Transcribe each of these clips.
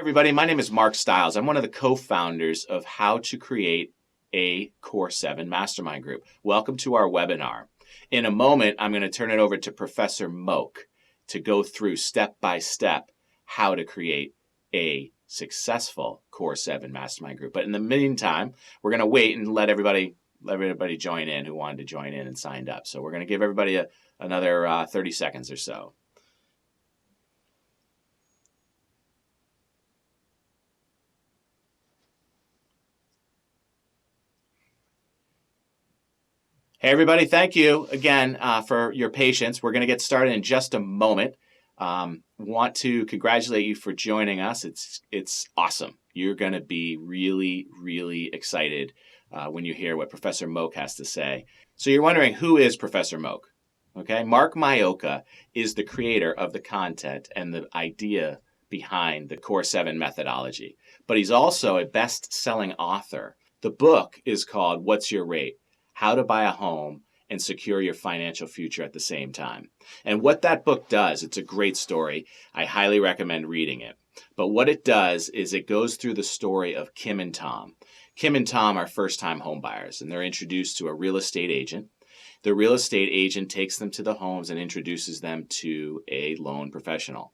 Everybody, my name is Mark Stiles. I'm one of the co-founders of How to Create a Core 7 Mastermind Group. Welcome to our webinar. In a moment, I'm going to turn it over to Professor Moak to go through step by step how to create a successful Core 7 Mastermind Group. But in the meantime, we're going to wait and let everybody join in who wanted to join in and signed up. So we're going to give everybody another 30 seconds or so. Hey, everybody, thank you again for your patience. We're going to get started in just a moment. Want to congratulate you for joining us. It's awesome. You're going to be really, really excited when you hear what Professor Moak has to say. So you're wondering, who is Professor Moak? Okay, Mark Maioka is the creator of the content and the idea behind the Core 7 methodology. But he's also a best-selling author. The book is called What's Your Rate? How to Buy a Home and Secure Your Financial Future at the Same Time. And what that book does, it's a great story. I highly recommend reading it. But what it does is it goes through the story of Kim and Tom. Kim and Tom are first-time home buyers, and they're introduced to a real estate agent. The real estate agent takes them to the homes and introduces them to a loan professional.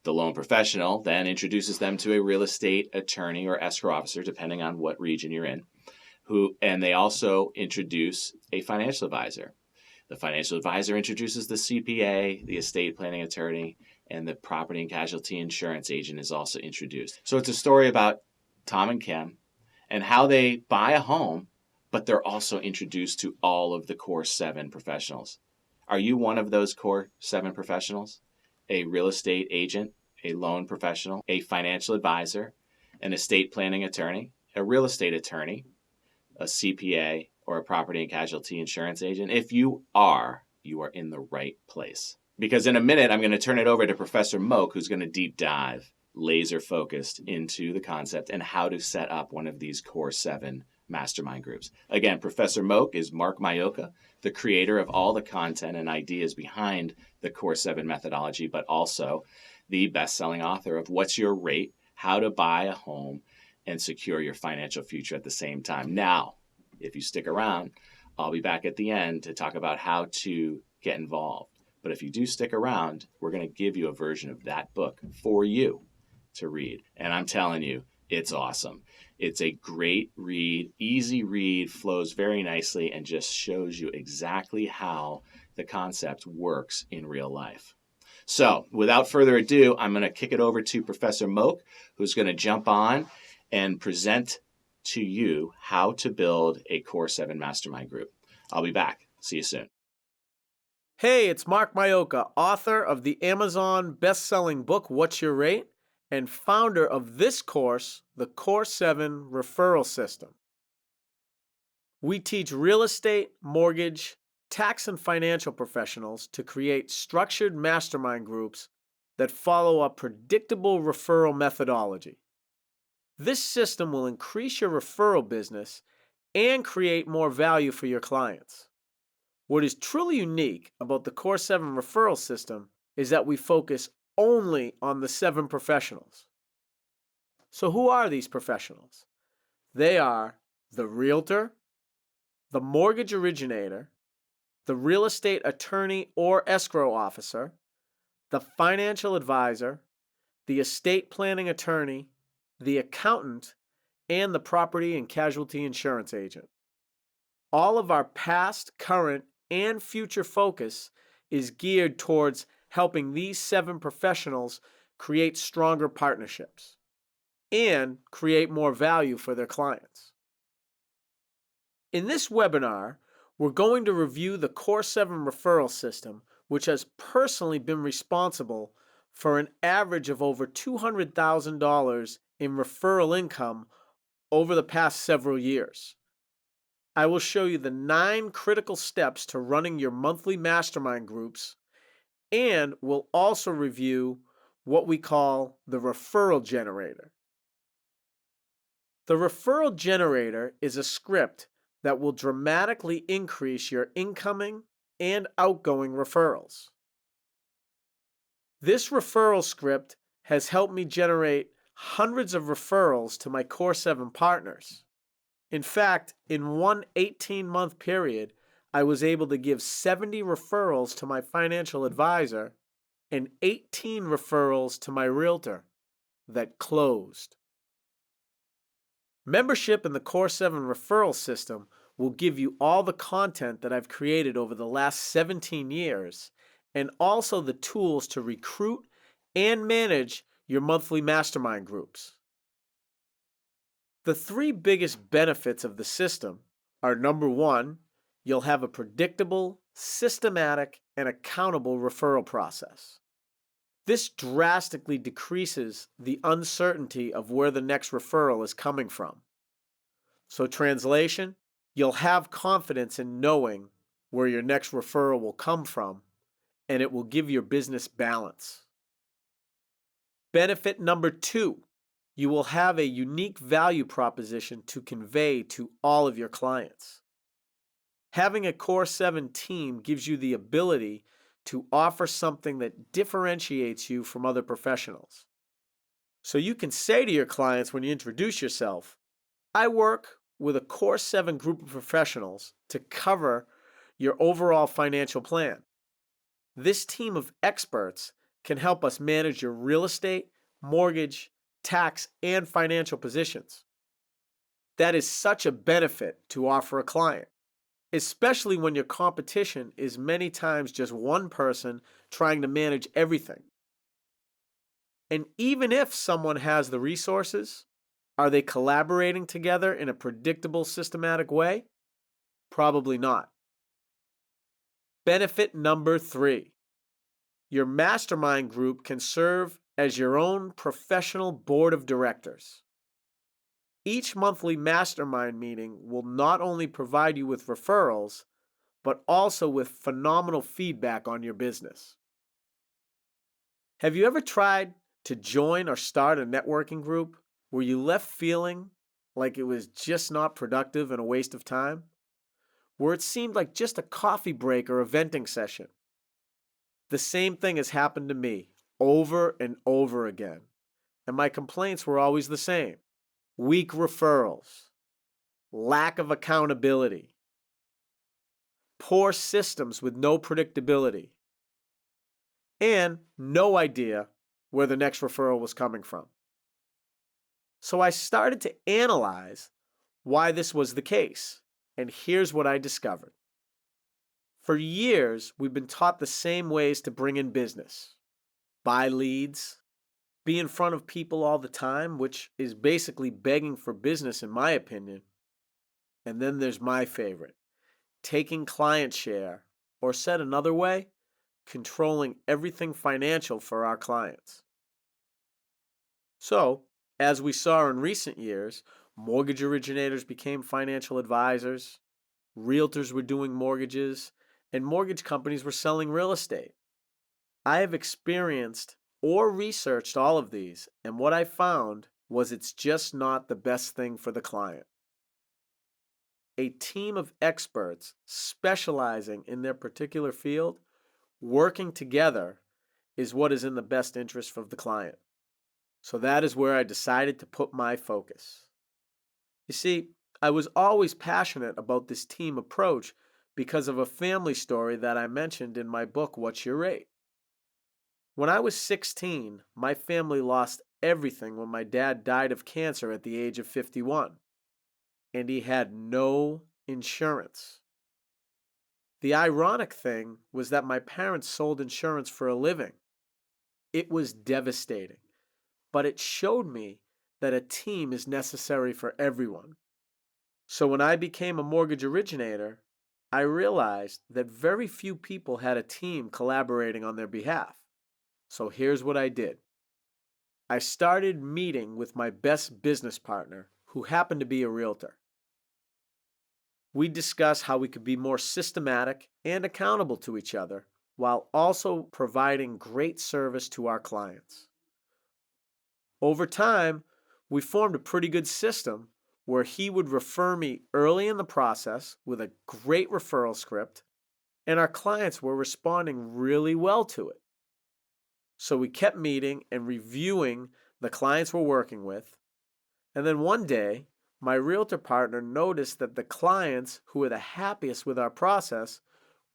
The loan professional then introduces them to a real estate attorney or escrow officer, depending on what region you're in. And they also introduce a financial advisor. The financial advisor introduces the CPA, the estate planning attorney, and the property and casualty insurance agent is also introduced. So it's a story about Tom and Kim and how they buy a home, but they're also introduced to all of the Core 7 professionals. Are you one of those Core 7 professionals? A real estate agent, a loan professional, a financial advisor, an estate planning attorney, a real estate attorney, a CPA, or a property and casualty insurance agent? If you are in the right place. Because in a minute, I'm going to turn it over to Professor Moak, who's going to deep dive, laser focused into the concept and how to set up one of these Core 7 mastermind groups. Again, Professor Moak is Mark Maioka, the creator of all the content and ideas behind the Core 7 methodology, but also the best-selling author of What's Your Rate? How to Buy a Home and Secure Your Financial Future at the Same Time. Now, if you stick around, I'll be back at the end to talk about how to get involved. But if you do stick around, we're going to give you a version of that book for you to read. And I'm telling you, it's awesome. It's a great read, easy read, flows very nicely, and just shows you exactly how the concept works in real life. So without further ado, I'm going to kick it over to Professor Moak, who's going to jump on and present to you how to build a Core 7 mastermind group. I'll be back. See you soon. Hey, it's Mark Maioka, author of the Amazon best-selling book, What's Your Rate? And founder of this course, the Core 7 referral system. We teach real estate, mortgage, tax, and financial professionals to create structured mastermind groups that follow a predictable referral methodology. This system will increase your referral business and create more value for your clients. What is truly unique about the Core 7 referral system is that we focus only on the 7 professionals. So who are these professionals? They are the realtor, the mortgage originator, the real estate attorney or escrow officer, the financial advisor, the estate planning attorney, the accountant, and the property and casualty insurance agent. All of our past, current, and future focus is geared towards helping these 7 professionals create stronger partnerships and create more value for their clients. In this webinar, we're going to review the Core 7 referral system, which has personally been responsible for an average of over $200,000 in referral income over the past several years. I will show you the 9 critical steps to running your monthly mastermind groups, and we'll also review what we call the referral generator. The referral generator is a script that will dramatically increase your incoming and outgoing referrals. This referral script has helped me generate hundreds of referrals to my Core 7 partners. In fact, in one 18-month period, I was able to give 70 referrals to my financial advisor and 18 referrals to my realtor that closed. Membership in the Core 7 referral system will give you all the content that I've created over the last 17 years and also the tools to recruit and manage your monthly mastermind groups. The three biggest benefits of the system are: number one, you'll have a predictable, systematic, and accountable referral process. This drastically decreases the uncertainty of where the next referral is coming from. So, translation, you'll have confidence in knowing where your next referral will come from, and it will give your business balance. Benefit number two, you will have a unique value proposition to convey to all of your clients. Having a Core 7 team gives you the ability to offer something that differentiates you from other professionals. So you can say to your clients when you introduce yourself, I work with a Core 7 group of professionals to cover your overall financial plan. This team of experts can help us manage your real estate, mortgage, tax, and financial positions. That is such a benefit to offer a client, especially when your competition is many times just one person trying to manage everything. And even if someone has the resources, are they collaborating together in a predictable, systematic way? Probably not. Benefit number three, your mastermind group can serve as your own professional board of directors. Each monthly mastermind meeting will not only provide you with referrals, but also with phenomenal feedback on your business. Have you ever tried to join or start a networking group where you left feeling like it was just not productive and a waste of time? Where it seemed like just a coffee break or a venting session? The same thing has happened to me over and over again, and my complaints were always the same: weak referrals, lack of accountability, poor systems with no predictability, and no idea where the next referral was coming from. So I started to analyze why this was the case, and here's what I discovered. For years, we've been taught the same ways to bring in business: buy leads, be in front of people all the time, which is basically begging for business in my opinion. And then there's my favorite: taking client share, or said another way, controlling everything financial for our clients. So, as we saw in recent years, mortgage originators became financial advisors, realtors were doing mortgages, and mortgage companies were selling real estate. I have experienced or researched all of these, and what I found was it's just not the best thing for the client. A team of experts specializing in their particular field, working together, is what is in the best interest of the client. So that is where I decided to put my focus. You see, I was always passionate about this team approach because of a family story that I mentioned in my book, What's Your Rate? When I was 16, my family lost everything when my dad died of cancer at the age of 51, and he had no insurance. The ironic thing was that my parents sold insurance for a living. It was devastating, but it showed me that a team is necessary for everyone. So when I became a mortgage originator, I realized that very few people had a team collaborating on their behalf. So here's what I did. I started meeting with my best business partner, who happened to be a realtor. We discussed how we could be more systematic and accountable to each other while also providing great service to our clients. Over time, we formed a pretty good system where he would refer me early in the process with a great referral script, and our clients were responding really well to it. So we kept meeting and reviewing the clients we're working with, and then one day, my realtor partner noticed that the clients who were the happiest with our process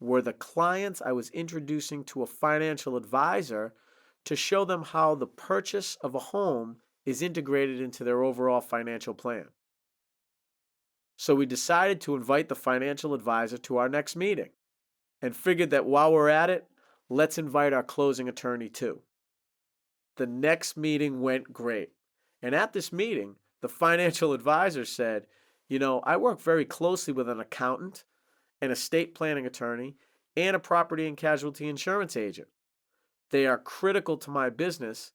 were the clients I was introducing to a financial advisor to show them how the purchase of a home is integrated into their overall financial plan. So we decided to invite the financial advisor to our next meeting and figured that while we're at it, let's invite our closing attorney too. The next meeting went great. And at this meeting, the financial advisor said, I work very closely with an accountant, an estate planning attorney, and a property and casualty insurance agent. They are critical to my business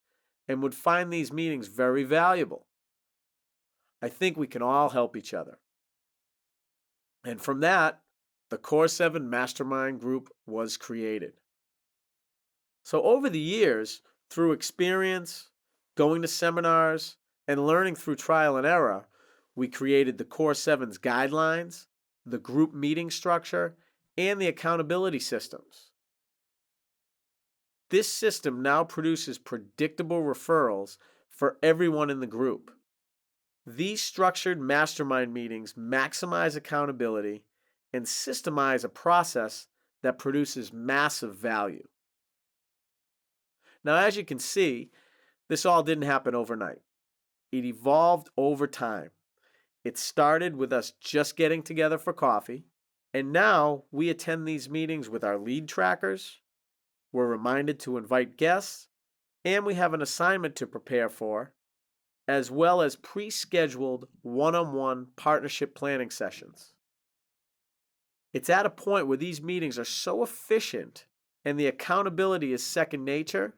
and would find these meetings very valuable. I think we can all help each other. And from that, the Core 7 Mastermind Group was created. So over the years, through experience, going to seminars, and learning through trial and error, we created the Core 7's guidelines, the group meeting structure, and the accountability systems. This system now produces predictable referrals for everyone in the group. These structured mastermind meetings maximize accountability and systemize a process that produces massive value. Now, as you can see, this all didn't happen overnight. It evolved over time. It started with us just getting together for coffee, and now we attend these meetings with our lead trackers, we're reminded to invite guests, and we have an assignment to prepare for, as well as pre-scheduled one-on-one partnership planning sessions. It's at a point where these meetings are so efficient and the accountability is second nature,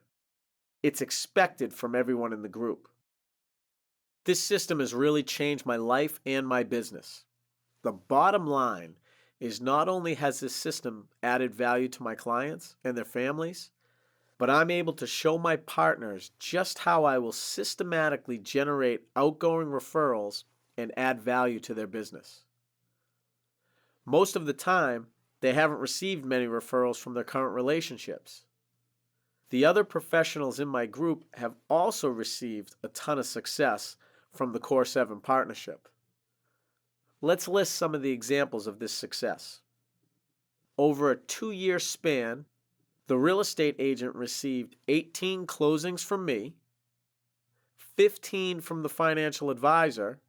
it's expected from everyone in the group. This system has really changed my life and my business. The bottom line is not only has this system added value to my clients and their families, but I'm able to show my partners just how I will systematically generate outgoing referrals and add value to their business. Most of the time, they haven't received many referrals from their current relationships. The other professionals in my group have also received a ton of success from the Core 7 partnership. Let's list some of the examples of this success. Over a 2-year span, the real estate agent received 18 closings from me, 15 from the financial advisor,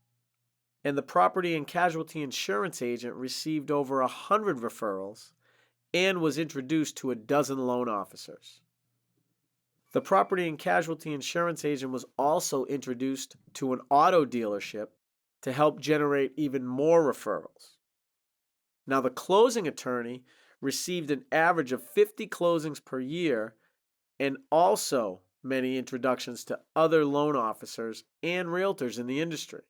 and the property and casualty insurance agent received over 100 referrals and was introduced to a dozen loan officers. The property and casualty insurance agent was also introduced to an auto dealership to help generate even more referrals. Now, the closing attorney received an average of 50 closings per year and also many introductions to other loan officers and realtors in the industry.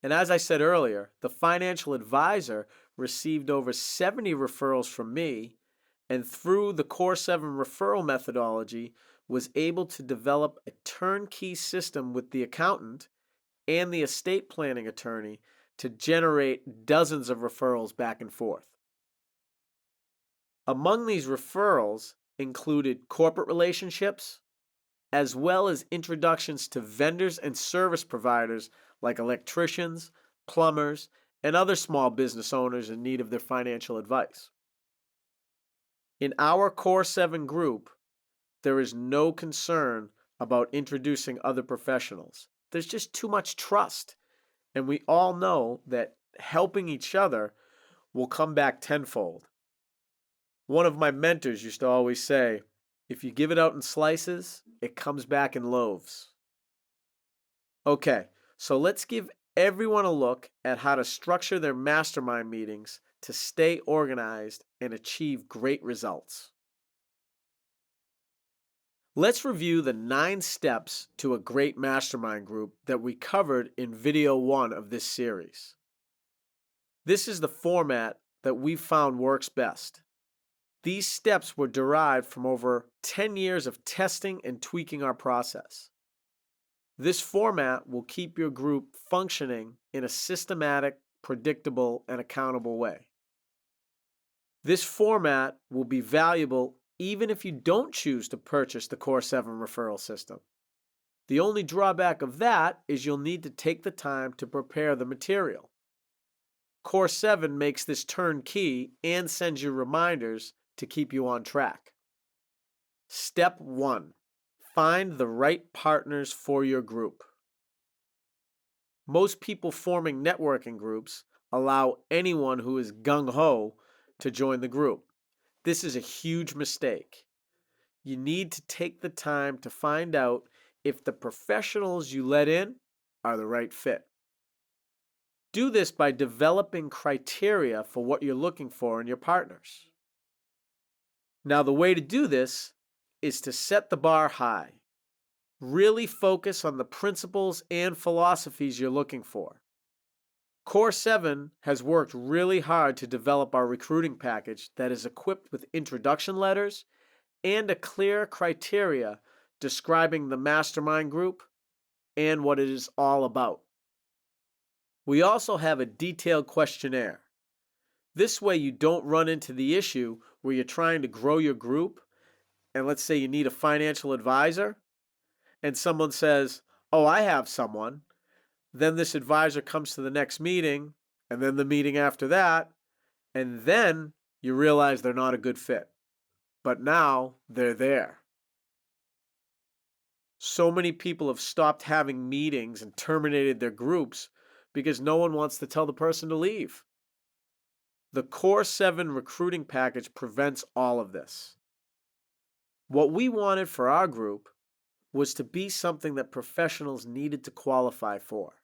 And as I said earlier, the financial advisor received over 70 referrals from me, and through the Core 7 referral methodology was able to develop a turnkey system with the accountant and the estate planning attorney to generate dozens of referrals back and forth. Among these referrals included corporate relationships, as well as introductions to vendors and service providers like electricians, plumbers, and other small business owners in need of their financial advice. In our Core 7 group, there is no concern about introducing other professionals. There's just too much trust, and we all know that helping each other will come back tenfold. One of my mentors used to always say, if you give it out in slices, it comes back in loaves. Okay, so let's give everyone a look at how to structure their mastermind meetings to stay organized and achieve great results. Let's review the 9 steps to a great mastermind group that we covered in video 1 of this series. This is the format that we've found works best. These steps were derived from over 10 years of testing and tweaking our process. This format will keep your group functioning in a systematic, predictable, and accountable way. This format will be valuable even if you don't choose to purchase the Core 7 referral system. The only drawback of that is you'll need to take the time to prepare the material. Course 7 makes this turnkey and sends you reminders to keep you on track. Step 1. Find the right partners for your group. Most people forming networking groups allow anyone who is gung-ho to join the group. This is a huge mistake. You need to take the time to find out if the professionals you let in are the right fit. Do this by developing criteria for what you're looking for in your partners. Now, the way to do this is to set the bar high. Really focus on the principles and philosophies you're looking for. Course 7 has worked really hard to develop our recruiting package that is equipped with introduction letters and a clear criteria describing the mastermind group and what it is all about. We also have a detailed questionnaire. This way you don't run into the issue where you're trying to grow your group and let's say you need a financial advisor and someone says, "Oh, I have someone." Then this advisor comes to the next meeting and then the meeting after that, and then you realize they're not a good fit. But now they're there. So many people have stopped having meetings and terminated their groups because no one wants to tell the person to leave. The Core 7 recruiting package prevents all of this. What we wanted for our group was to be something that professionals needed to qualify for,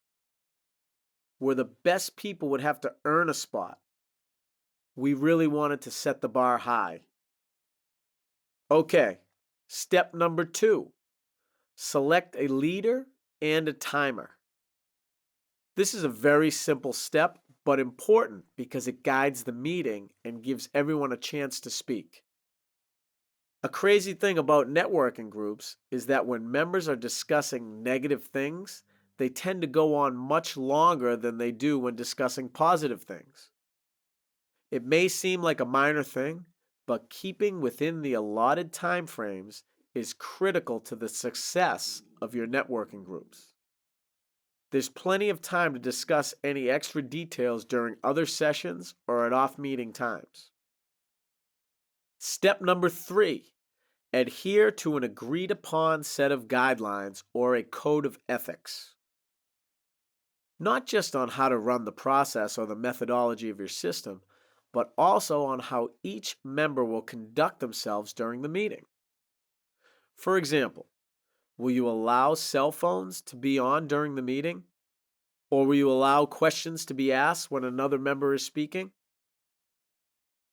where the best people would have to earn a spot. We really wanted to set the bar high. Okay, step number 2. Select a leader and a timer. This is a very simple step, but important because it guides the meeting and gives everyone a chance to speak. A crazy thing about networking groups is that when members are discussing negative things, they tend to go on much longer than they do when discussing positive things. It may seem like a minor thing, but keeping within the allotted time frames is critical to the success of your networking groups. There's plenty of time to discuss any extra details during other sessions or at off-meeting times. Step number 3, adhere to an agreed-upon set of guidelines or a code of ethics. Not just on how to run the process or the methodology of your system, but also on how each member will conduct themselves during the meeting. For example, will you allow cell phones to be on during the meeting? Or will you allow questions to be asked when another member is speaking?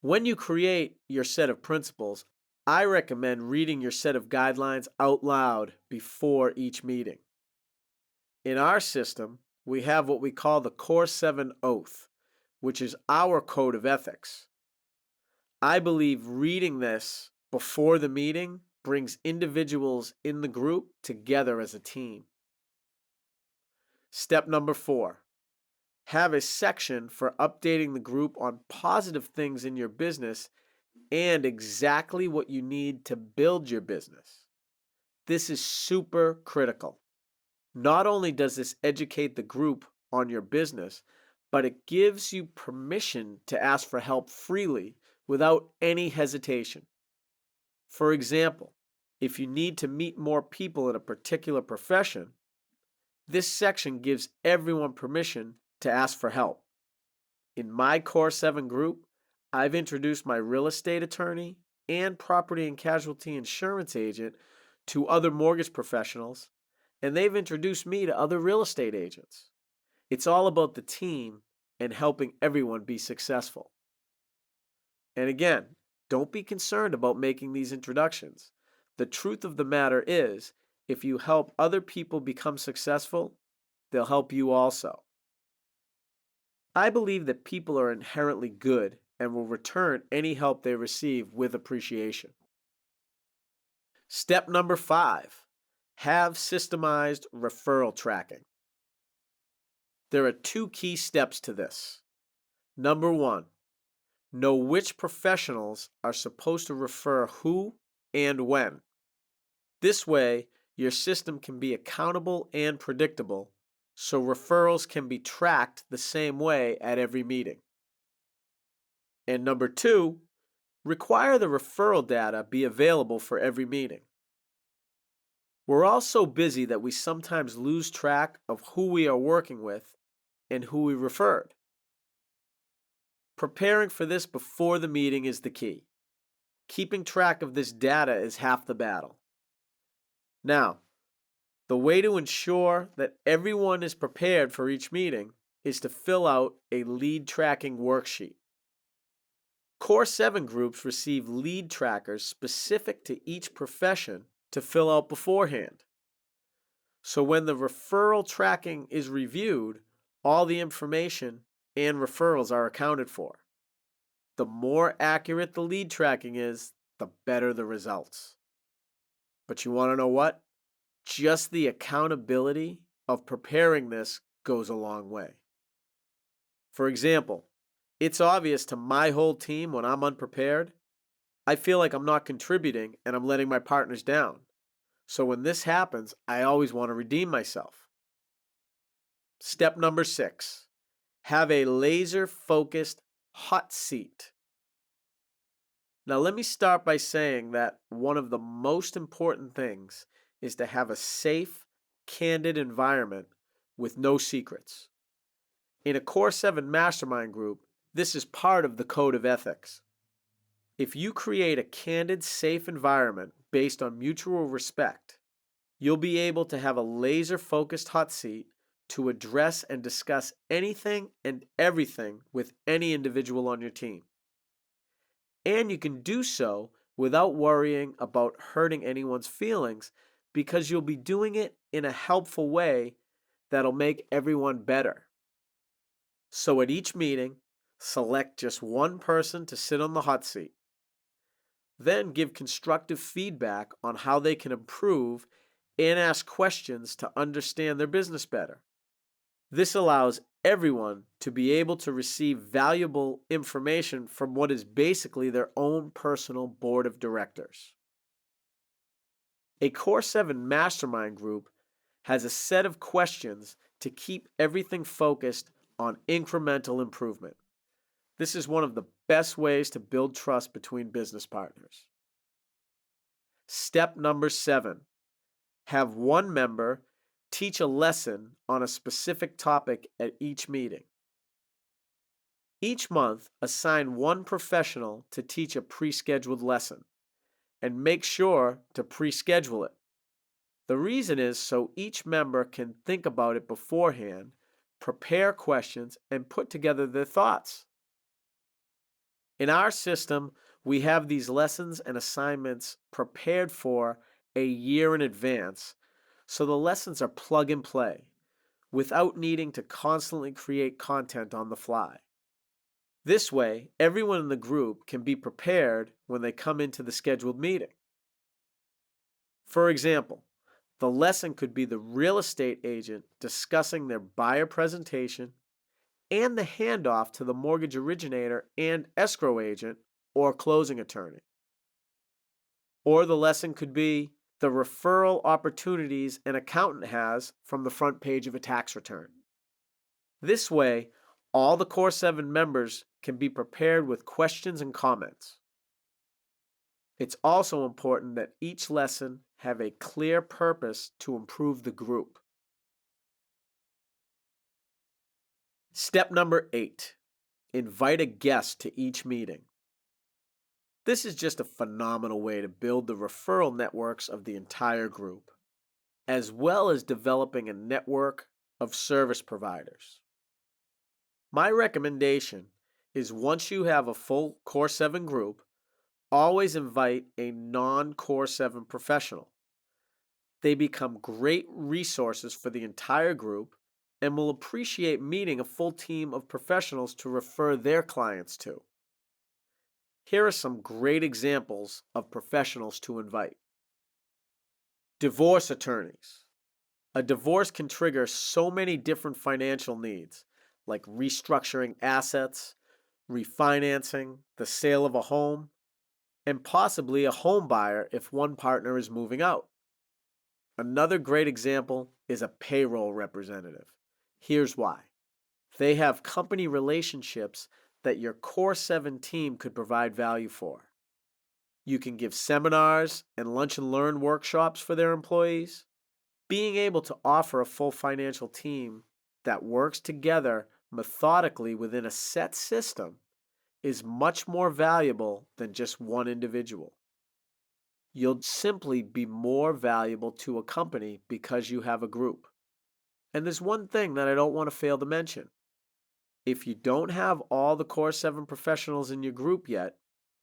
When you create your set of principles, I recommend reading your set of guidelines out loud before each meeting. In our system, we have what we call the Core 7 Oath, which is our code of ethics. I believe reading this before the meeting brings individuals in the group together as a team. Step number 4, have a section for updating the group on positive things in your business and exactly what you need to build your business. This is super critical. Not only does this educate the group on your business, but it gives you permission to ask for help freely without any hesitation. For example, if you need to meet more people in a particular profession, this section gives everyone permission to ask for help. In my Core 7 group, I've introduced my real estate attorney and property and casualty insurance agent to other mortgage professionals, and they've introduced me to other real estate agents. It's all about the team and helping everyone be successful. And again, don't be concerned about making these introductions. The truth of the matter is, if you help other people become successful, they'll help you also. I believe that people are inherently good and will return any help they receive with appreciation. Step number 5, have systemized referral tracking. There are 2 key steps to this. Number 1, know which professionals are supposed to refer who and when. This way, your system can be accountable and predictable, so referrals can be tracked the same way at every meeting. And number two, require the referral data be available for every meeting. We're all so busy that we sometimes lose track of who we are working with and who we referred. Preparing for this before the meeting is the key. Keeping track of this data is half the battle. Now, the way to ensure that everyone is prepared for each meeting is to fill out a lead tracking worksheet. Core 7 groups receive lead trackers specific to each profession to fill out beforehand. So when the referral tracking is reviewed, all the information and referrals are accounted for. The more accurate the lead tracking is, the better the results. But you want to know what? Just the accountability of preparing this goes a long way. For example, it's obvious to my whole team when I'm unprepared, I feel like I'm not contributing and I'm letting my partners down. So when this happens, I always want to redeem myself. Step number 6, have a laser-focused hot seat. Now, let me start by saying that one of the most important things is to have a safe, candid environment with no secrets. In a Core 7 mastermind group, this is part of the code of ethics. If you create a candid, safe environment based on mutual respect, you'll be able to have a laser-focused hot seat to address and discuss anything and everything with any individual on your team. And you can do so without worrying about hurting anyone's feelings because you'll be doing it in a helpful way that'll make everyone better. So at each meeting, select just one person to sit on the hot seat. Then give constructive feedback on how they can improve and ask questions to understand their business better. This allows everyone to be able to receive valuable information from what is basically their own personal board of directors. A Core 7 mastermind group has a set of questions to keep everything focused on incremental improvement. This is one of the best ways to build trust between business partners. Step number 7, have one member teach a lesson on a specific topic at each meeting. Each month, assign one professional to teach a pre-scheduled lesson, and make sure to pre-schedule it. The reason is so each member can think about it beforehand, prepare questions, and put together their thoughts. In our system, we have these lessons and assignments prepared for a year in advance, so the lessons are plug and play, without needing to constantly create content on the fly. This way, everyone in the group can be prepared when they come into the scheduled meeting. For example, the lesson could be the real estate agent discussing their buyer presentation and the handoff to the mortgage originator and escrow agent or closing attorney. Or the lesson could be the referral opportunities an accountant has from the front page of a tax return. This way, all the Core 7 members can be prepared with questions and comments. It's also important that each lesson have a clear purpose to improve the group. Step number 8, invite a guest to each meeting. This is just a phenomenal way to build the referral networks of the entire group, as well as developing a network of service providers. My recommendation is once you have a full Core 7 group, always invite a non-Core 7 professional. They become great resources for the entire group and will appreciate meeting a full team of professionals to refer their clients to. Here are some great examples of professionals to invite. Divorce attorneys. A divorce can trigger so many different financial needs, like restructuring assets, refinancing, the sale of a home, and possibly a home buyer if one partner is moving out. Another great example is a payroll representative. Here's why. They have company relationships that your Core 7 team could provide value for. You can give seminars and lunch and learn workshops for their employees. Being able to offer a full financial team that works together methodically within a set system is much more valuable than just one individual. You'll simply be more valuable to a company because you have a group. And there's one thing that I don't want to fail to mention. If you don't have all the Core 7 professionals in your group yet,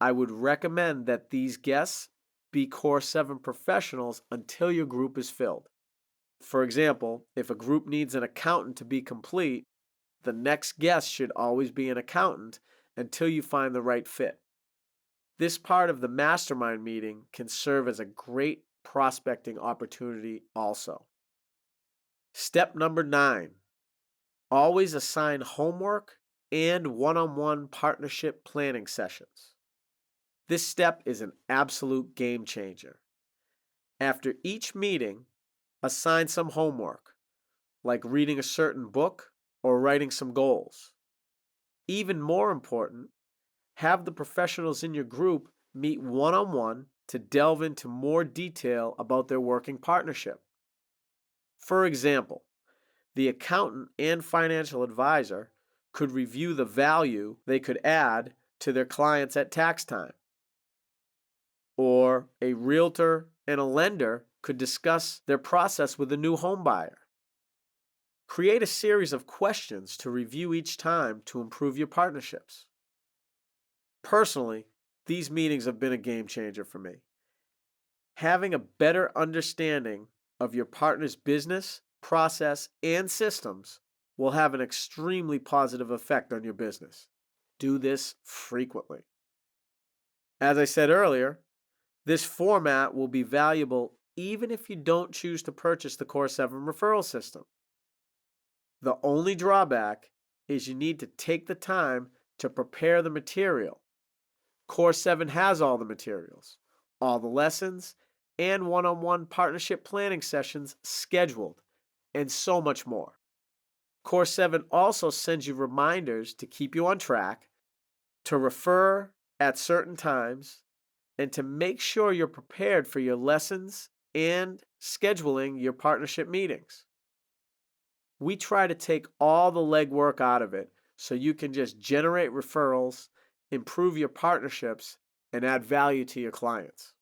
I would recommend that these guests be Core 7 professionals until your group is filled. For example, if a group needs an accountant to be complete, the next guest should always be an accountant until you find the right fit. This part of the mastermind meeting can serve as a great prospecting opportunity also. Step number 9, always assign homework and one-on-one partnership planning sessions. This step is an absolute game changer. After each meeting, assign some homework, like reading a certain book or writing some goals. Even more important, have the professionals in your group meet one-on-one to delve into more detail about their working partnership. For example, the accountant and financial advisor could review the value they could add to their clients at tax time. Or a realtor and a lender could discuss their process with a new home buyer. Create a series of questions to review each time to improve your partnerships. Personally, these meetings have been a game changer for me. Having a better understanding of your partner's business, process, and systems will have an extremely positive effect on your business. Do this frequently. As I said earlier, this format will be valuable even if you don't choose to purchase the Core 7 referral system. The only drawback is you need to take the time to prepare the material. Core 7 has all the materials, all the lessons, and one-on-one partnership planning sessions scheduled, and so much more. Core 7 also sends you reminders to keep you on track, to refer at certain times, and to make sure you're prepared for your lessons and scheduling your partnership meetings. We try to take all the legwork out of it so you can just generate referrals, improve your partnerships, and add value to your clients.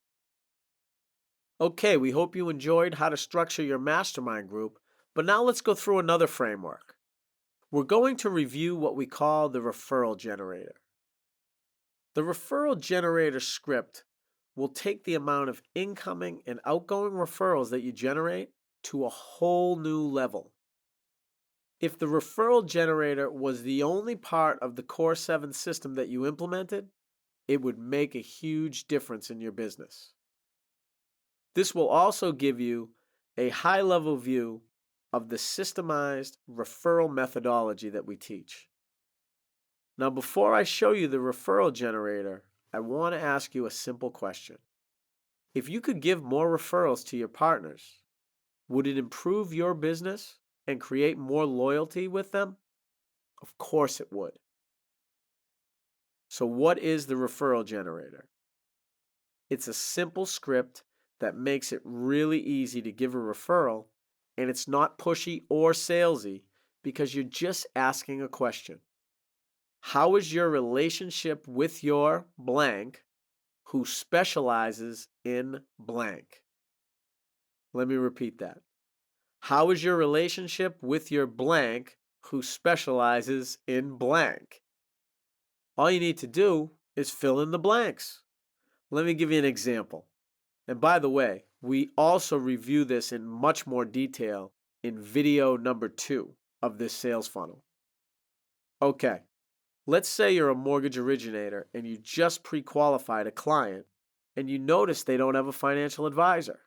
Okay, we hope you enjoyed how to structure your mastermind group, but now let's go through another framework. We're going to review what we call the referral generator. The referral generator script will take the amount of incoming and outgoing referrals that you generate to a whole new level. If the referral generator was the only part of the Core 7 system that you implemented, it would make a huge difference in your business. This will also give you a high-level view of the systemized referral methodology that we teach. Now, before I show you the referral generator, I want to ask you a simple question. If you could give more referrals to your partners, would it improve your business and create more loyalty with them? Of course it would. So what is the referral generator? It's a simple script that makes it really easy to give a referral, and it's not pushy or salesy because you're just asking a question. How is your relationship with your blank who specializes in blank? Let me repeat that. How is your relationship with your blank who specializes in blank? All you need to do is fill in the blanks. Let me give you an example. And by the way, we also review this in much more detail in video number 2 of this sales funnel. Okay, let's say you're a mortgage originator and you just pre-qualified a client and you notice they don't have a financial advisor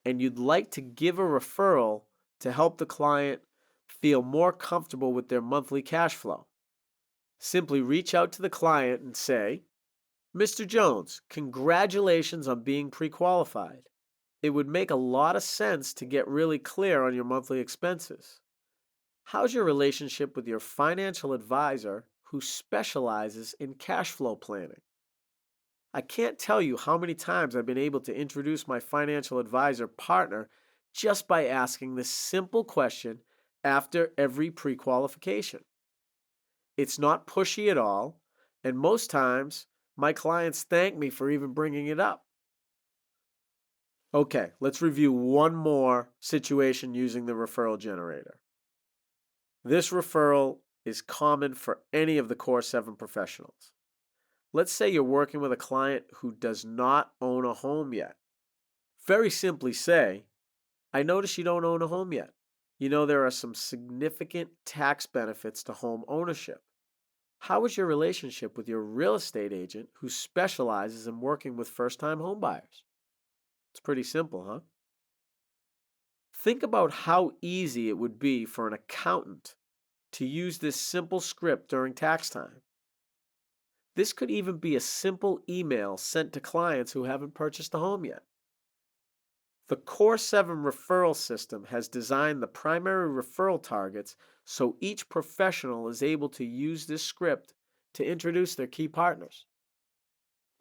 and you'd like to give a referral to help the client feel more comfortable with their monthly cash flow. Simply reach out to the client and say, Mr. Jones, congratulations on being pre-qualified. it would make a lot of sense to get really clear on your monthly expenses. How's your relationship with your financial advisor who specializes in cash flow planning? I can't tell you how many times I've been able to introduce my financial advisor partner just by asking this simple question after every pre qualification. It's not pushy at all, and most times my clients thank me for even bringing it up. Okay, let's review one more situation using the referral generator. This referral is common for any of the Core 7 professionals. Let's say you're working with a client who does not own a home yet. Very simply say, I notice you don't own a home yet. You know there are some significant tax benefits to home ownership. How is your relationship with your real estate agent who specializes in working with first-time homebuyers? It's pretty simple, huh? Think about how easy it would be for an accountant to use this simple script during tax time. This could even be a simple email sent to clients who haven't purchased a home yet. The Core 7 referral system has designed the primary referral targets so each professional is able to use this script to introduce their key partners.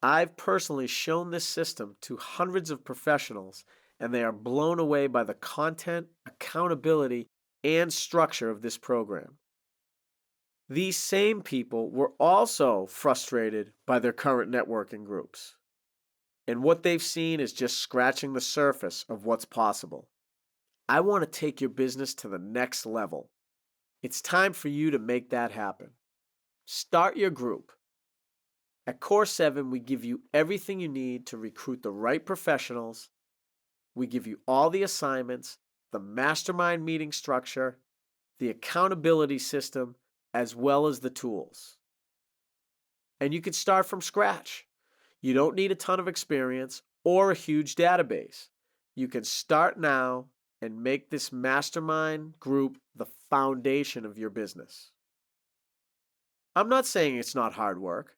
I've personally shown this system to hundreds of professionals, and they are blown away by the content, accountability, and structure of this program. These same people were also frustrated by their current networking groups. And what they've seen is just scratching the surface of what's possible. I want to take your business to the next level. It's time for you to make that happen. Start your group. At Core 7, we give you everything you need to recruit the right professionals. We give you all the assignments, the mastermind meeting structure, the accountability system, as well as the tools. And you can start from scratch. You don't need a ton of experience or a huge database. You can start now and make this mastermind group the foundation of your business. I'm not saying it's not hard work.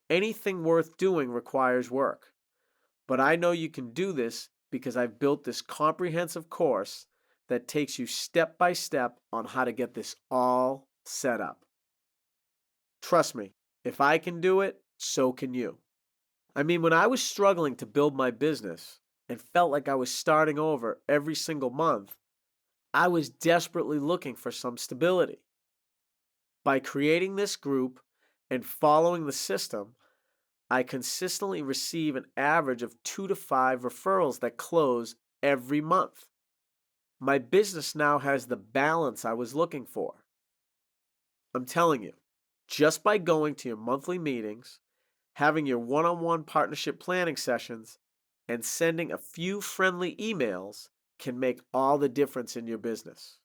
Anything worth doing requires work. But I know you can do this because I've built this comprehensive course that takes you step by step on how to get this all set up. Trust me, if I can do it, so can you. I mean, when I was struggling to build my business and felt like I was starting over every single month, I was desperately looking for some stability. By creating this group and following the system, I consistently receive an average of 2 to 5 referrals that close every month. My business now has the balance I was looking for. I'm telling you, just by going to your monthly meetings, having your one-on-one partnership planning sessions, and sending a few friendly emails can make all the difference in your business.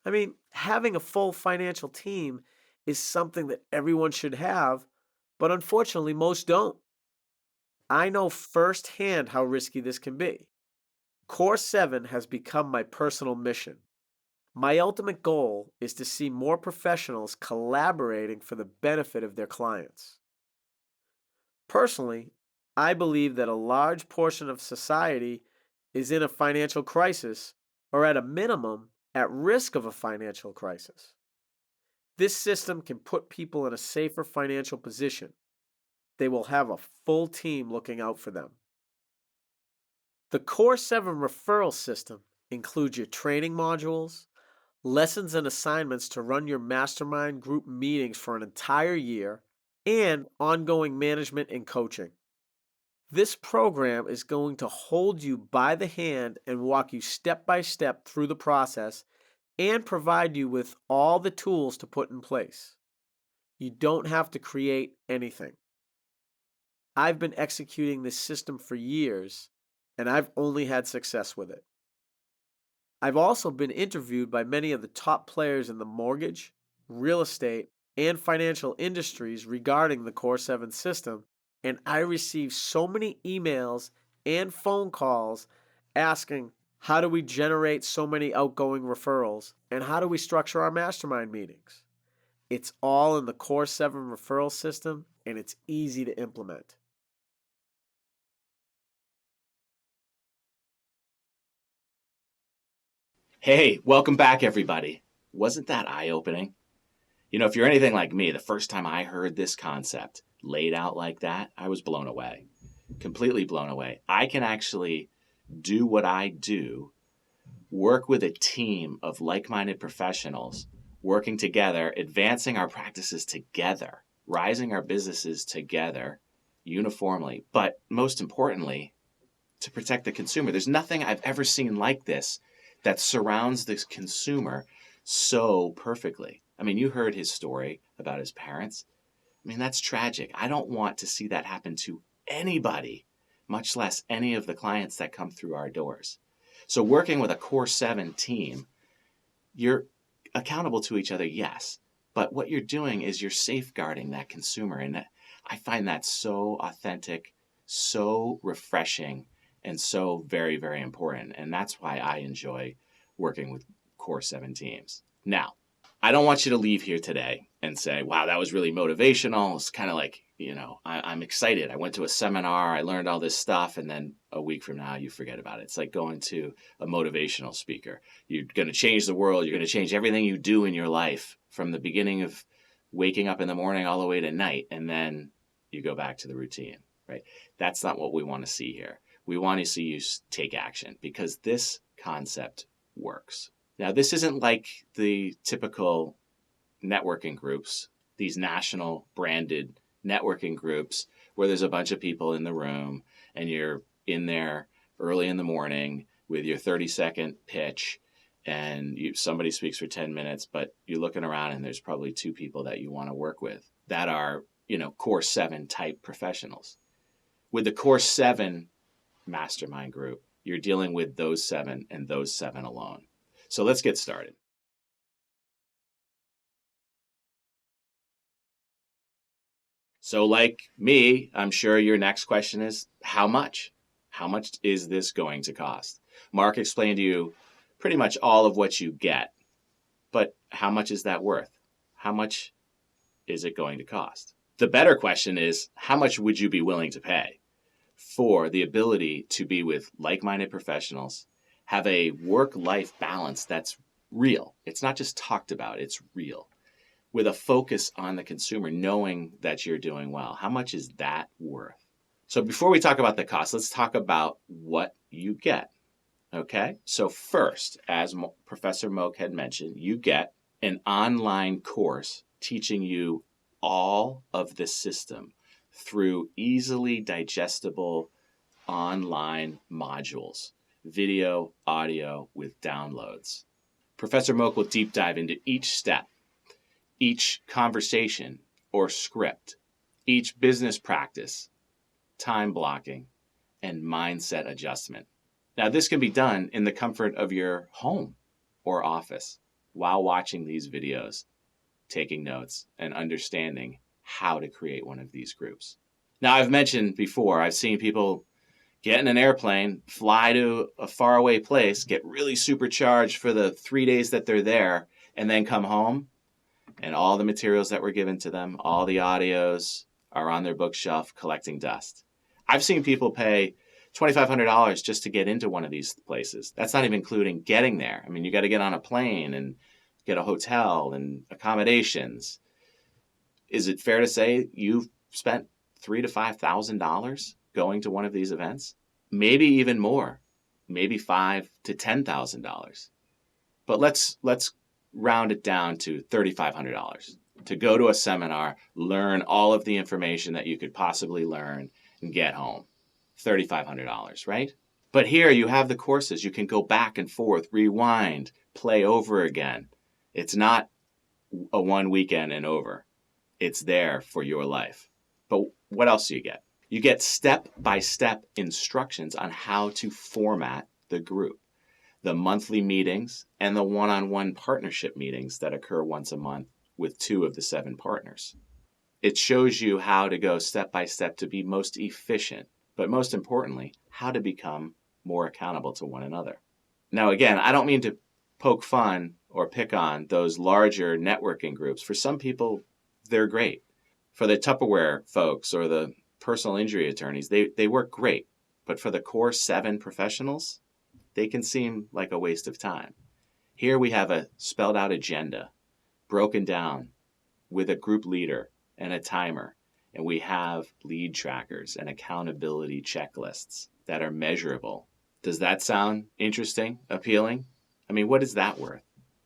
I mean, having a full financial team is something that everyone should have, but unfortunately, most don't. I know firsthand how risky this can be. Core 7 has become my personal mission. My ultimate goal is to see more professionals collaborating for the benefit of their clients. Personally, I believe that a large portion of society is in a financial crisis, or at a minimum, at risk of a financial crisis. This system can put people in a safer financial position. They will have a full team looking out for them. The Core 7 referral system includes your training modules, lessons and assignments to run your mastermind group meetings for an entire year, and ongoing management and coaching. This program is going to hold you by the hand and walk you step by step through the process and provide you with all the tools to put in place. You don't have to create anything. I've been executing this system for years, and I've only had success with it. I've also been interviewed by many of the top players in the mortgage, real estate, and financial industries regarding the Core 7 system, and I receive so many emails and phone calls asking, how do we generate so many outgoing referrals, and how do we structure our mastermind meetings? It's all in the Core 7 referral system, and it's easy to implement. Hey, welcome back, everybody. Wasn't that eye-opening? If you're anything like me, the first time I heard this concept laid out like that, I was blown away, completely blown away. I can actually do what I do, work with a team of like-minded professionals, working together, advancing our practices together, rising our businesses together uniformly, but most importantly, to protect the consumer. There's nothing I've ever seen like this that surrounds the consumer so perfectly. I mean, you heard his story about his parents. I mean, that's tragic. I don't want to see that happen to anybody, much less any of the clients that come through our doors. So working with a Core 7 team, you're accountable to each other, yes, but what you're doing is you're safeguarding that consumer. And I find that so authentic, so refreshing, and so very, very important. And that's why I enjoy working with Core 7 teams. Now, I don't want you to leave here today and say, wow, that was really motivational. It's kind of like, I'm excited. I went to a seminar, I learned all this stuff, and then a week from now, you forget about it. It's like going to a motivational speaker. You're going to change the world. You're going to change everything you do in your life from the beginning of waking up in the morning all the way to night, and then you go back to the routine, right? That's not what we want to see here. We want to see you take action because this concept works. Now, this isn't like the typical networking groups, these national branded networking groups where there's a bunch of people in the room and you're in there early in the morning with your 30-second pitch and somebody speaks for 10 minutes, but you're looking around and there's probably 2 people that you want to work with that are, Core 7 type professionals. With the Core 7 mastermind group, you're dealing with those 7 and those 7 alone. So let's get started. So like me, I'm sure your next question is, how much? How much is this going to cost? Mark explained to you pretty much all of what you get, but how much is that worth? How much is it going to cost? The better question is, how much would you be willing to pay for the ability to be with like-minded professionals, have a work-life balance that's real? It's not just talked about, it's real. With a focus on the consumer, knowing that you're doing well. How much is that worth? So before we talk about the cost, let's talk about what you get. Okay? So first, as Professor Moak had mentioned, you get an online course teaching you all of the system through easily digestible online modules, video, audio with downloads. Professor Moak will deep dive into each step, each conversation or script, each business practice, time blocking, and mindset adjustment. Now, this can be done in the comfort of your home or office while watching these videos, taking notes, and understanding how to create one of these groups. Now, I've mentioned before, I've seen people get in an airplane, fly to a faraway place, get really supercharged for the 3 days that they're there, and then come home and all the materials that were given to them, all the audios are on their bookshelf collecting dust. I've seen people pay $2,500 just to get into one of these places. That's not even including getting there. I mean, you got to get on a plane and get a hotel and accommodations. Is it fair to say you've spent $3,000 to $5,000 going to one of these events? Maybe even more, maybe $5,000 to $10,000. But let's round it down to $3,500 to go to a seminar, learn all of the information that you could possibly learn, and get home. $3,500, right? But here you have the courses. You can go back and forth, rewind, play over again. It's not a one weekend and over. It's there for your life. But what else do you get? You get step-by-step instructions on how to format the group, the monthly meetings, and the one-on-one partnership meetings that occur once a month with 2 of the 7 partners. It shows you how to go step by step to be most efficient, but most importantly, how to become more accountable to one another. Now, again, I don't mean to poke fun or pick on those larger networking groups. For some people, they're great. For the Tupperware folks or the personal injury attorneys, they work great. But for the Core 7 professionals, they can seem like a waste of time. Here we have a spelled out agenda, broken down with a group leader and a timer. And we have lead trackers and accountability checklists that are measurable. Does that sound interesting, appealing? I mean, what is that worth?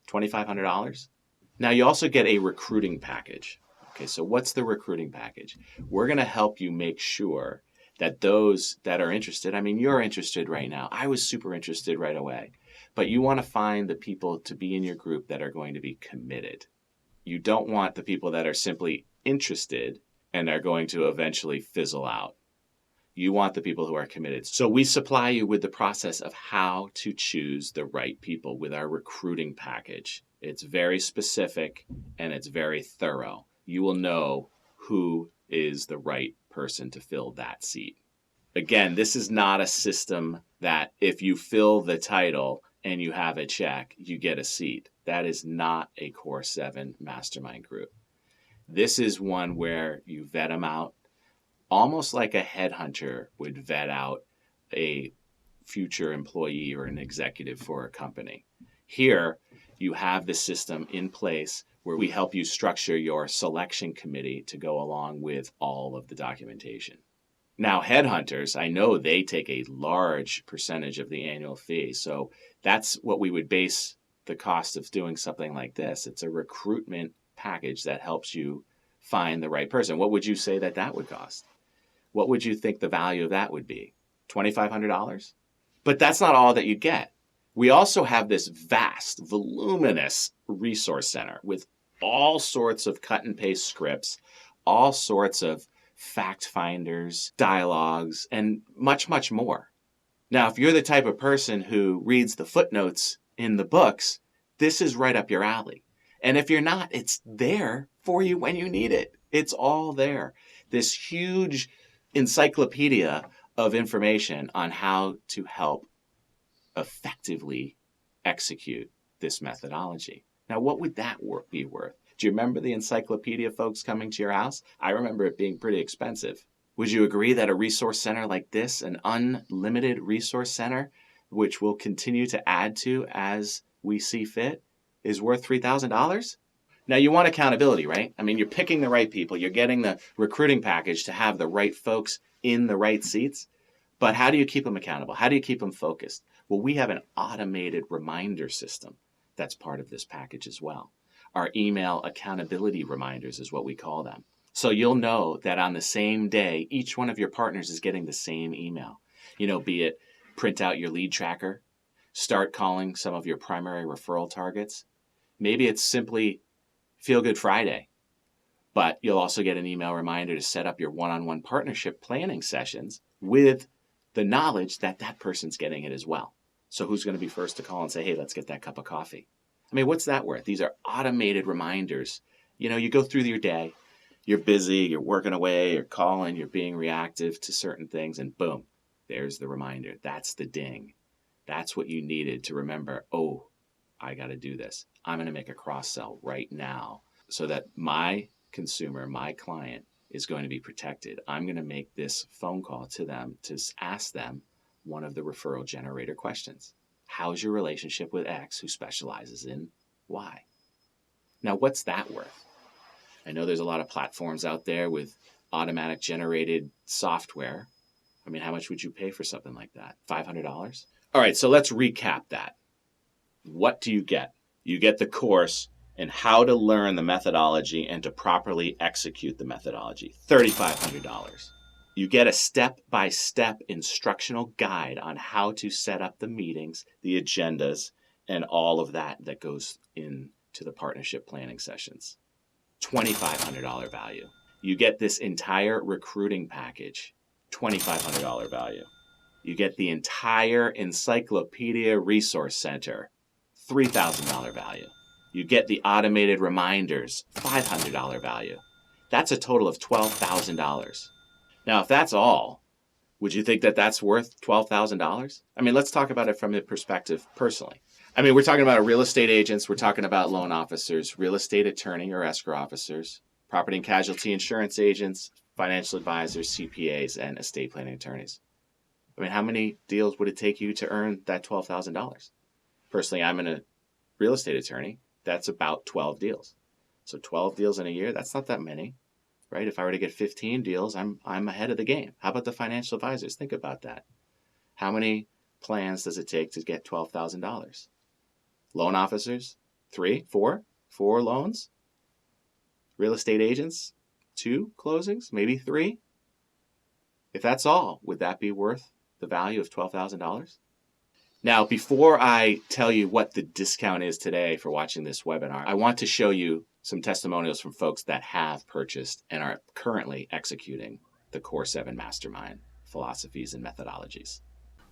$2,500? Now, you also get a recruiting package. Okay, so what's the recruiting package? We're going to help you make sure that those that are interested, I mean, you're interested right now. I was super interested right away. But you want to find the people to be in your group that are going to be committed. You don't want the people that are simply interested and are going to eventually fizzle out. You want the people who are committed. So we supply you with the process of how to choose the right people with our recruiting package. It's very specific and it's very thorough. You will know who is the right person to fill that seat. Again, this is not a system that if you fill the title and you have a check, you get a seat. That is not a Core 7 mastermind group. This is one where you vet them out, almost like a headhunter would vet out a future employee or an executive for a company. Here, you have the system in place where we help you structure your selection committee to go along with all of the documentation. Now, headhunters, I know they take a large percentage of the annual fee. So that's what we would base the cost of doing something like this. It's a recruitment package that helps you find the right person. What would you say that that would cost? What would you think the value of that would be? $2,500? But that's not all that you get. We also have this vast, voluminous resource center with all sorts of cut and paste scripts, all sorts of fact finders, dialogues, and much, much more. Now, if you're the type of person who reads the footnotes in the books, this is right up your alley. And if you're not, it's there for you when you need it. It's all there. This huge encyclopedia of information on how to help effectively execute this methodology. Now, what would that be worth? Do you remember the encyclopedia folks coming to your house? I remember it being pretty expensive. Would you agree that a resource center like this, an unlimited resource center, which we'll continue to add to as we see fit, is worth $3,000? Now, you want accountability, right? I mean, you're picking the right people. You're getting the recruiting package to have the right folks in the right seats. But how do you keep them accountable? How do you keep them focused? Well, we have an automated reminder system that's part of this package as well. Our email accountability reminders is what we call them. So you'll know that on the same day, each one of your partners is getting the same email. Be it print out your lead tracker, start calling some of your primary referral targets. Maybe it's simply Feel Good Friday, but you'll also get an email reminder to set up your one-on-one partnership planning sessions with the knowledge that that person's getting it as well. So who's going to be first to call and say, hey, let's get that cup of coffee? I mean, what's that worth? These are automated reminders. You go through your day, you're busy, you're working away, you're calling, you're being reactive to certain things, and boom, there's the reminder. That's the ding. That's what you needed to remember, oh, I got to do this. I'm going to make a cross-sell right now so that my consumer, my client, is going to be protected. I'm going to make this phone call to them to ask them one of the referral generator questions. How's your relationship with X who specializes in Y? Now, what's that worth? I know there's a lot of platforms out there with automatic generated software. I mean, how much would you pay for something like that? $500? All right, so let's recap that. What do you get? You get the course and how to learn the methodology and to properly execute the methodology. $3,500. You get a step-by-step instructional guide on how to set up the meetings, the agendas, and all of that goes into the partnership planning sessions. $2,500 value. You get this entire recruiting package. $2,500 value. You get the entire encyclopedia resource center. $3,000 value. You get the automated reminders. $500 value. That's a total of $12,000. Now, if that's all, would you think that that's worth $12,000? I mean, let's talk about it from the perspective personally. I mean, we're talking about real estate agents, we're talking about loan officers, real estate attorney or escrow officers, property and casualty insurance agents, financial advisors, CPAs, and estate planning attorneys. I mean, how many deals would it take you to earn that $12,000? Personally, I'm going to real estate attorney, that's about 12 deals. So 12 deals in a year, that's not that many, right? If I were to get 15 deals, I'm ahead of the game. How about the financial advisors? Think about that. How many plans does it take to get $12,000? Loan officers, 3, 4 loans. Real estate agents, 2 closings, maybe 3. If that's all, would that be worth the value of $12,000? Now, before I tell you what the discount is today for watching this webinar, I want to show you some testimonials from folks that have purchased and are currently executing the Core 7 Mastermind philosophies and methodologies.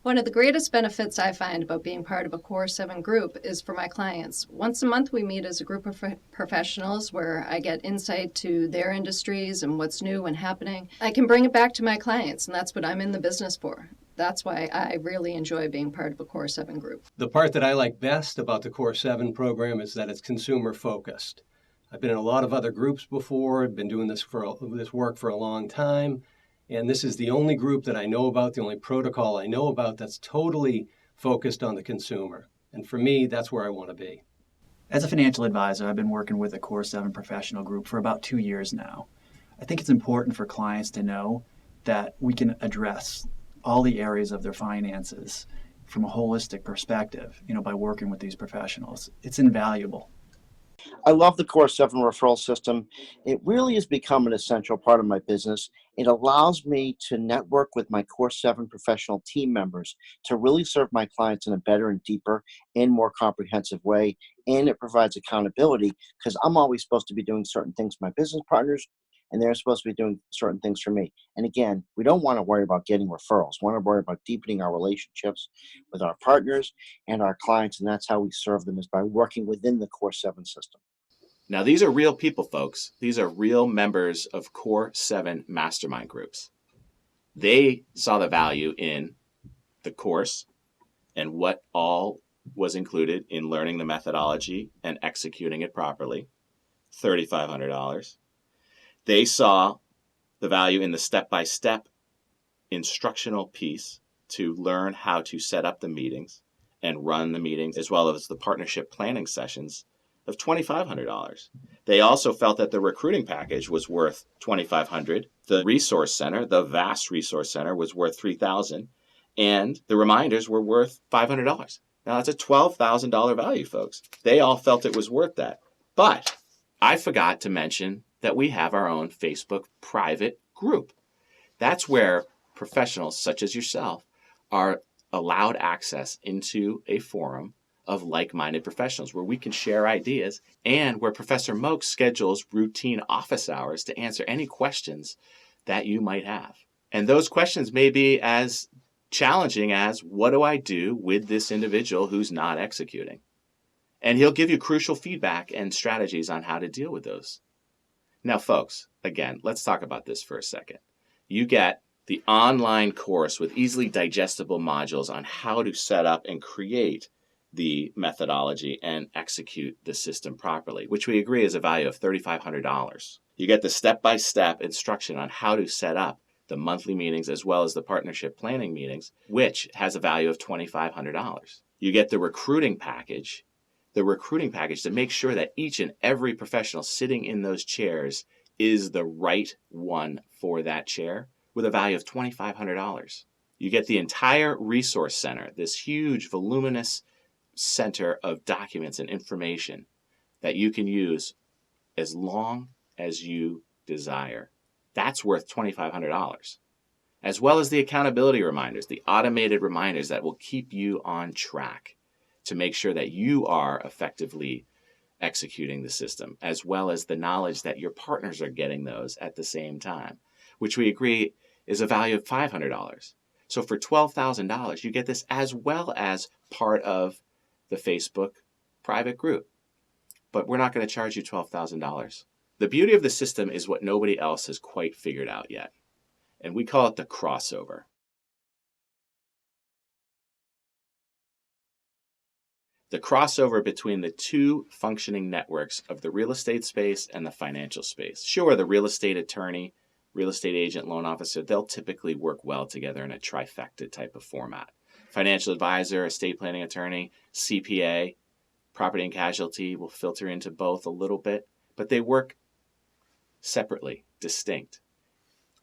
One of the greatest benefits I find about being part of a Core 7 group is for my clients. Once a month, we meet as a group of professionals where I get insight to their industries and what's new and happening. I can bring it back to my clients, and that's what I'm in the business for. That's why I really enjoy being part of a Core 7 group. The part that I like best about the Core 7 program is that it's consumer focused. I've been in a lot of other groups before, I've been doing this work for a long time. And this is the only group that I know about, the only protocol I know about that's totally focused on the consumer. And for me, that's where I want to be. As a financial advisor, I've been working with a Core 7 professional group for about 2 years now. I think it's important for clients to know that we can address all the areas of their finances from a holistic perspective, by working with these professionals. It's invaluable. I love the Core 7 referral system. It really has become an essential part of my business. It allows me to network with my Core 7 professional team members to really serve my clients in a better and deeper and more comprehensive way. And it provides accountability because I'm always supposed to be doing certain things for my business partners, and they're supposed to be doing certain things for me. And again, we don't want to worry about getting referrals. We want to worry about deepening our relationships with our partners and our clients, and that's how we serve them, is by working within the Core 7 system. Now, these are real people, folks. These are real members of Core 7 mastermind groups. They saw the value in the course and what all was included in learning the methodology and executing it properly, $3,500. They saw the value in the step-by-step instructional piece to learn how to set up the meetings and run the meetings, as well as the partnership planning sessions of $2,500. They also felt that the recruiting package was worth $2,500. The resource center, the vast resource center, was worth $3,000, and the reminders were worth $500. Now that's a $12,000 value, folks. They all felt it was worth that. But I forgot to mention that we have our own Facebook private group. That's where professionals such as yourself are allowed access into a forum of like-minded professionals where we can share ideas, and where Professor Moak schedules routine office hours to answer any questions that you might have. And those questions may be as challenging as, what do I do with this individual who's not executing? And he'll give you crucial feedback and strategies on how to deal with those. Now, folks, again, let's talk about this for a second. You get the online course with easily digestible modules on how to set up and create the methodology and execute the system properly, which we agree is a value of $3,500. You get the step-by-step instruction on how to set up the monthly meetings as well as the partnership planning meetings, which has a value of $2,500. You get the recruiting package to make sure that each and every professional sitting in those chairs is the right one for that chair, with a value of $2,500. You get the entire resource center, this huge, voluminous center of documents and information that you can use as long as you desire. That's worth $2,500, as well as the accountability reminders, the automated reminders that will keep you on track to make sure that you are effectively executing the system, as well as the knowledge that your partners are getting those at the same time, which we agree is a value of $500. So for $12,000, you get this as well as part of the Facebook private group. But we're not going to charge you $12,000. The beauty of the system is what nobody else has quite figured out yet, and we call it the crossover. The crossover between the two functioning networks of the real estate space and the financial space. Sure, the real estate attorney, real estate agent, loan officer, they'll typically work well together in a trifecta type of format. Financial advisor, estate planning attorney, CPA, Property and casualty will filter into both a little bit, but they work separately, distinct.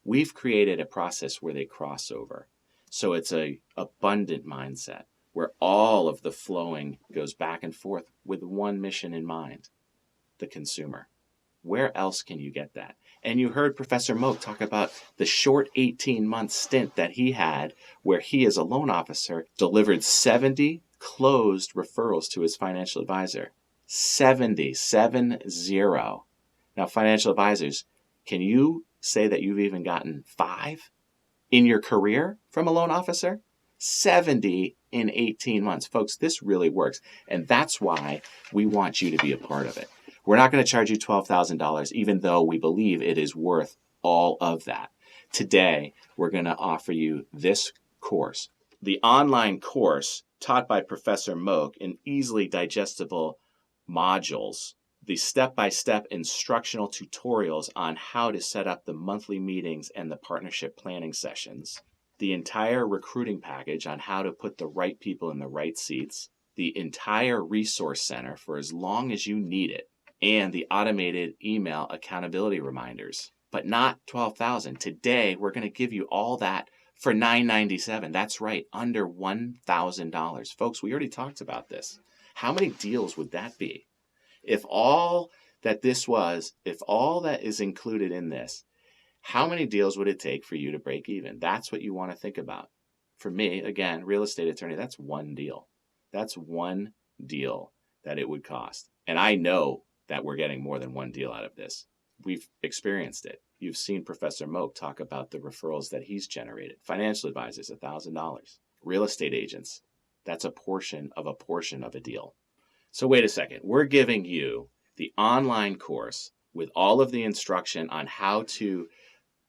We've created a process where they cross over. So it's a abundant mindset where all of the flowing goes back and forth with one mission in mind, the consumer. Where else can you get that? And you heard Professor Moak talk about the short 18-month stint that he had where he, as a loan officer, delivered 70 closed referrals to his financial advisor. 70. Now, financial advisors, can you say that you've even gotten 5 in your career from a loan officer? 70 in 18 months. Folks, this really works. And that's why we want you to be a part of it. We're not going to charge you $12,000, even though we believe it is worth all of that. Today, we're going to offer you this course, the online course taught by Professor Moak in easily digestible modules, the step-by-step instructional tutorials on how to set up the monthly meetings and the partnership planning sessions, the entire recruiting package on how to put the right people in the right seats, the entire resource center for as long as you need it, and the automated email accountability reminders. But not $12,000. Today, we're going to give you all that for $997. That's right, under $1,000. Folks, we already talked about this. How many deals would that be? If all that is included in this, how many deals would it take for you to break even? That's what you want to think about. For me, again, real estate attorney, that's one deal. That's one deal that it would cost. And I know that we're getting more than one deal out of this. We've experienced it. You've seen Professor Moak talk about the referrals that he's generated. Financial advisors, $1,000. Real estate agents, that's a portion of a deal. So wait a second. We're giving you the online course with all of the instruction on how to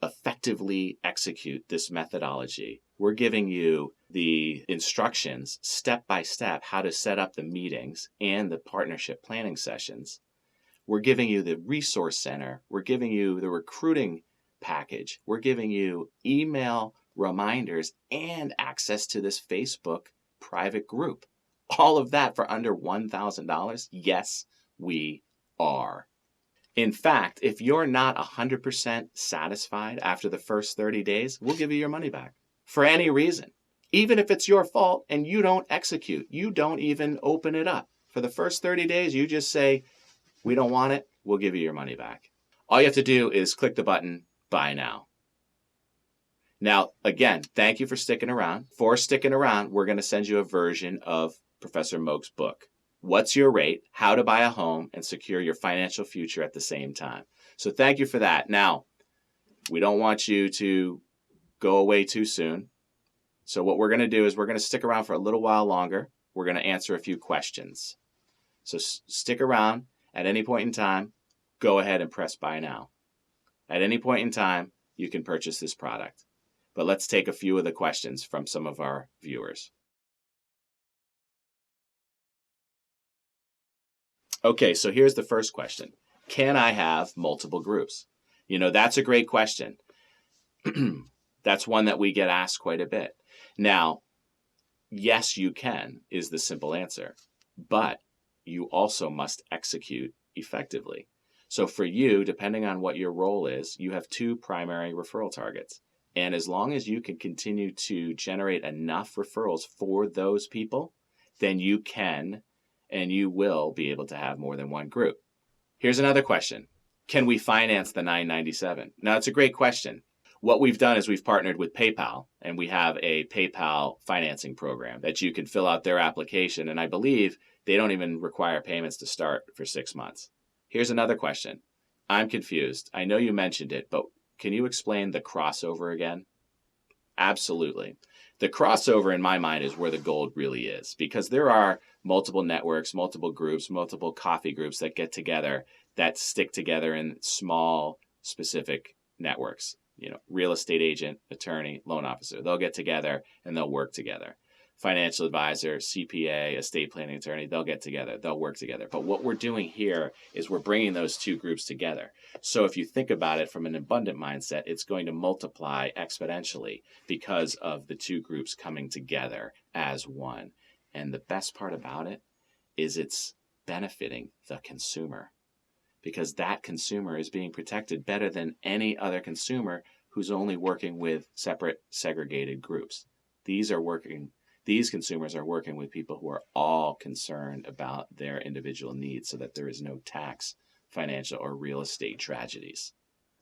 effectively execute this methodology. We're giving you the instructions step by step how to set up the meetings and the partnership planning sessions. We're giving you the resource center. We're giving you the recruiting package. We're giving you email reminders and access to this Facebook private group. All of that for under $1,000? Yes, we are. In fact, if you're not 100% satisfied after the first 30 days, we'll give you your money back for any reason. Even if it's your fault and you don't execute, you don't even open it up. For the first 30 days, you just say, we don't want it, we'll give you your money back. All you have to do is click the button, buy now. Now, again, thank you for sticking around. For sticking around, we're going to send you a version of Professor Moak's book, What's Your Rate? How to Buy a Home and Secure Your Financial Future at the Same Time. So thank you for that. Now, we don't want you to go away too soon. So what we're going to do is we're going to stick around for a little while longer. We're going to answer a few questions. So stick around. At any point in time, go ahead and press buy now. At any point in time, you can purchase this product. But let's take a few of the questions from some of our viewers. Okay, so here's the first question. Can I have multiple groups? You know, that's a great question. That's one that we get asked quite a bit. Now, yes, you can is the simple answer, but you also must execute effectively. So for you, depending on what your role is, you have 2 primary referral targets. And as long as you can continue to generate enough referrals for those people, then you can and you will be able to have more than one group. Here's another question. Can we finance the $997? Now, it's a great question. What we've done is we've partnered with PayPal, and we have a PayPal financing program that you can fill out their application. And I believe they don't even require payments to start for 6 months. Here's another question. I'm confused. I know you mentioned it, but can you explain the crossover again? Absolutely. The crossover in my mind is where the gold really is, because there are multiple networks, multiple groups, multiple coffee groups that get together that stick together in small, specific networks. You know, real estate agent, attorney, loan officer. They'll get together and they'll work together. Financial advisor, CPA, estate planning attorney, they'll get together, they'll work together. But what we're doing here is we're bringing those 2 groups together. So if you think about it from an abundant mindset, it's going to multiply exponentially because of the 2 groups coming together as one. And the best part about it is it's benefiting the consumer, because that consumer is being protected better than any other consumer who's only working with separate segregated groups. These consumers are working with people who are all concerned about their individual needs so that there is no tax, financial, or real estate tragedies.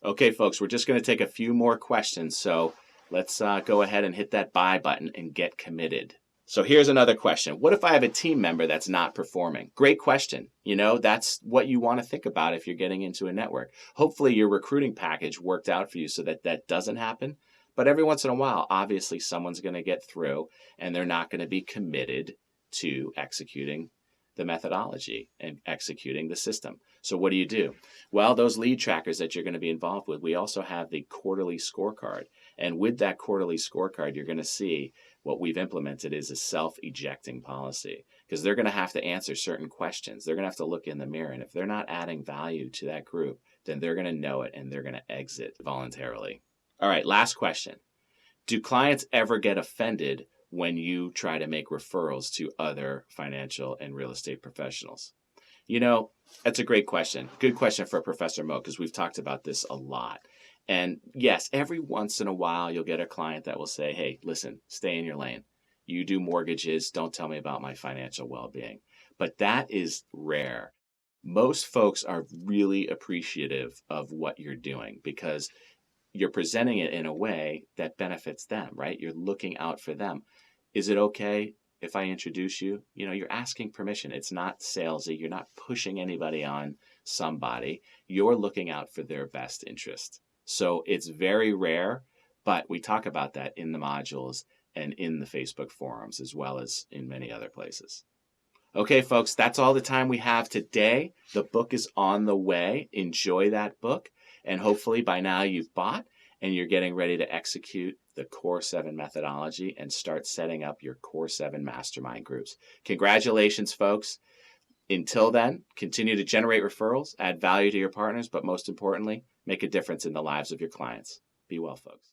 Okay, folks, we're just going to take a few more questions. So let's go ahead and hit that buy button and get committed. So here's another question. What if I have a team member that's not performing? Great question. That's what you want to think about if you're getting into a network. Hopefully your recruiting package worked out for you so that that doesn't happen. But every once in a while, obviously someone's going to get through and they're not going to be committed to executing the methodology and executing the system. So what do? Well, those lead trackers that you're going to be involved with, we also have the quarterly scorecard. And with that quarterly scorecard, you're going to see what we've implemented is a self-ejecting policy, because they're going to have to answer certain questions. They're going to have to look in the mirror. And if they're not adding value to that group, then they're going to know it and they're going to exit voluntarily. All right, last question. Do clients ever get offended when you try to make referrals to other financial and real estate professionals? That's a great question. Good question for Professor Mo, because we've talked about this a lot. And yes, every once in a while, you'll get a client that will say, hey, listen, stay in your lane. You do mortgages. Don't tell me about my financial well-being. But that is rare. Most folks are really appreciative of what you're doing because you're presenting it in a way that benefits them, right? You're looking out for them. Is it okay if I introduce you? You're asking permission. It's not salesy. You're not pushing anybody on somebody. You're looking out for their best interest. So it's very rare, but we talk about that in the modules and in the Facebook forums, as well as in many other places. Okay, folks, that's all the time we have today. The book is on the way. Enjoy that book. And hopefully by now you've bought and you're getting ready to execute the Core 7 methodology and start setting up your Core 7 mastermind groups. Congratulations, folks. Until then, continue to generate referrals, add value to your partners, but most importantly, make a difference in the lives of your clients. Be well, folks.